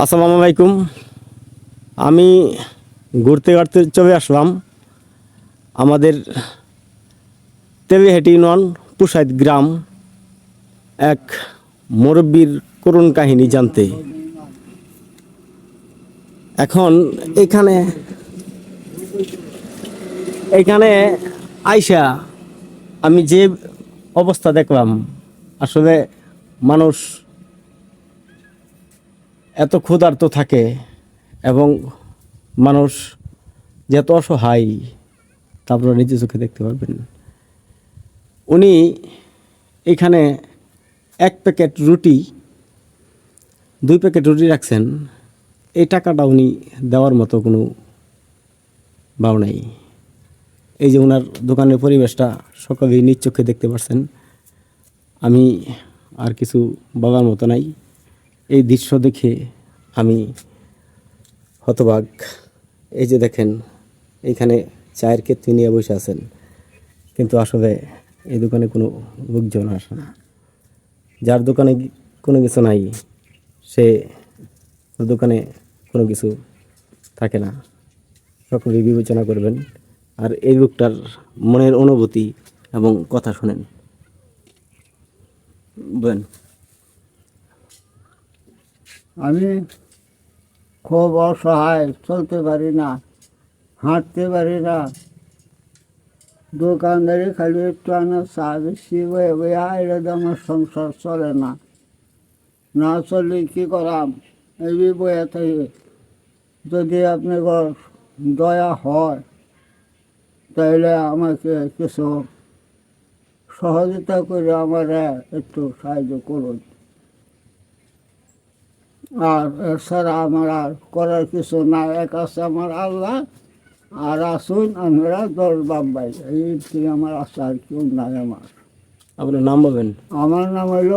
আসসালামু আলাইকুম। আমি ঘুরতে ঘুরতে চলে আসলাম আমাদের তেলিহাটি ইউনিয়ন পুষাইত গ্রাম এক মুরব্বীর করুণ কাহিনী জানতে। এখন এখানে এখানে আইসা আমি যে অবস্থা দেখলাম, আসলে মানুষ এত ক্ষুধার্ত থাকে এবং মানুষ যে এত অসহায় তা আপনারা নিজে চোখে দেখতে পারবেন। উনি এখানে 1 প্যাকেট রুটি 2 প্যাকেট রুটি রাখছেন, এই টাকাটা উনি দেওয়ার মতো কোনো ভাব নাই। এই যে ওনার দোকানের পরিবেশটা সকলেই নিজ চোখে দেখতে পাচ্ছেন। আমি আর কিছু বলার মতো নাই। এই দৃশ্য দেখে আমি হতবাক। এই যে দেখেন, এইখানে চায়ের কেতলি নিয়ে বসে আছেন, কিন্তু আসলে এই দোকানে কোনো লোকজন আসে না। যার দোকানে কোনো কিছু নাই, সে দোকানে কোনো কিছু থাকে না। সকলেই বিবেচনা করবেন আর এই লোকটার মনের অনুভূতি এবং কথা শোনেন। বলেন। আমি খুব অসহায়, চলতে পারি না, হাঁটতে পারি না। দোকানদারি খালি একটু আনা চা বেশি বয়ে বয়ে এর আমার সংসার চলে না। না চললে কী করাম, এই বয়ে থেকে যদি আপনার দয়া হয় তাহলে আমাকে কিছু সহযোগিতা করে আমার একটু সাহায্য করুন। আর এছাড়া আমার আর করার কিছু না। এক আছে আমার আল্লাহ, আর আসুন আমরা 10 বাম্বাই, এই আমার আশা আর কেউ নাই। আপনার নাম বলবেন? আমার নাম হইল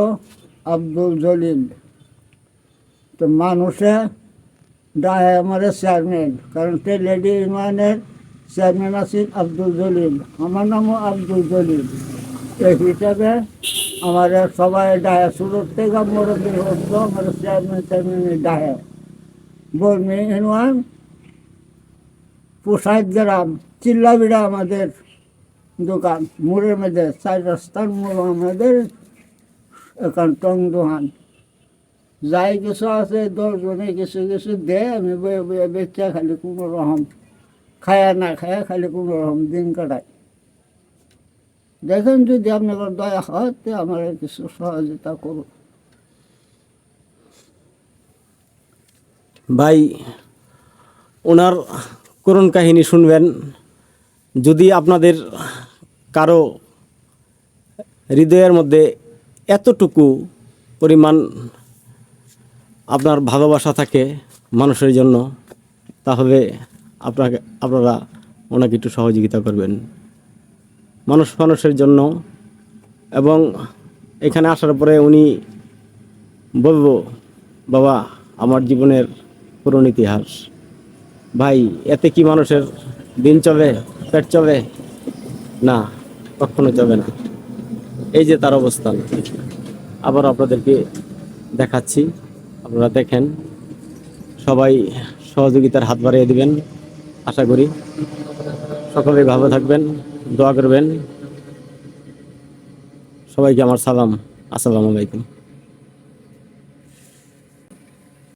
আব্দুল জলিল। তো মানুষে ডাহে আমার চেয়ারম্যান, কারণ তেলেডি ইউনিয়নের চেয়ারম্যান আছেন আব্দুল জলিল। আমার নামও আব্দুল জলিল। এই হিসাবে আমার সবাই ডাহে শুরুর থেকে মুরব্বী হতো আমার চেয়ারম্যান ডাহে। বর্মি ইউনিয়ন পুষাইত গ্রাম, চিল্লাবিড়া আমাদের দোকান, মোড়ের মধ্যে 4 রাস্তার মোড় আমাদের এখান টং দোকান। যাই কিছু আছে 10 জনে কিছু কিছু দে, আমি বয়ে বয়ে বেচা খালি কোনো রকম খায়া না খায়া খালি কোনো রকম দিন কাটাই। দেখেন যদি আপনার দয়া হয় তো আমার কিছু সহযোগিতা করুন। ভাই, ওনার করুণ কাহিনী শুনবেন। যদি আপনাদের কারো হৃদয়ের মধ্যে এতটুকু পরিমাণ আপনার ভালোবাসা থাকে মানুষের জন্য, তাহলে আপনারা ওনাকে একটু সহযোগিতা করবেন মানুষের জন্য। এবং এখানে আসার পরে উনি বলবো, বাবা আমার জীবনের পুরনো ইতিহাস। ভাই, এতে কি মানুষের দিন চলে, পেট চলে? না, কখনো চলে না। এই যে তার অবস্থান, আবার আপনাদেরকে দেখাচ্ছি, আপনারা দেখেন। সবাই সহযোগিতার হাত বাড়িয়ে দিবেন। আশা করি সকলেই ভালো থাকবেন, দোয়া করবেন। সবাইকে আমার সালাম। আসসালামু আলাইকুম।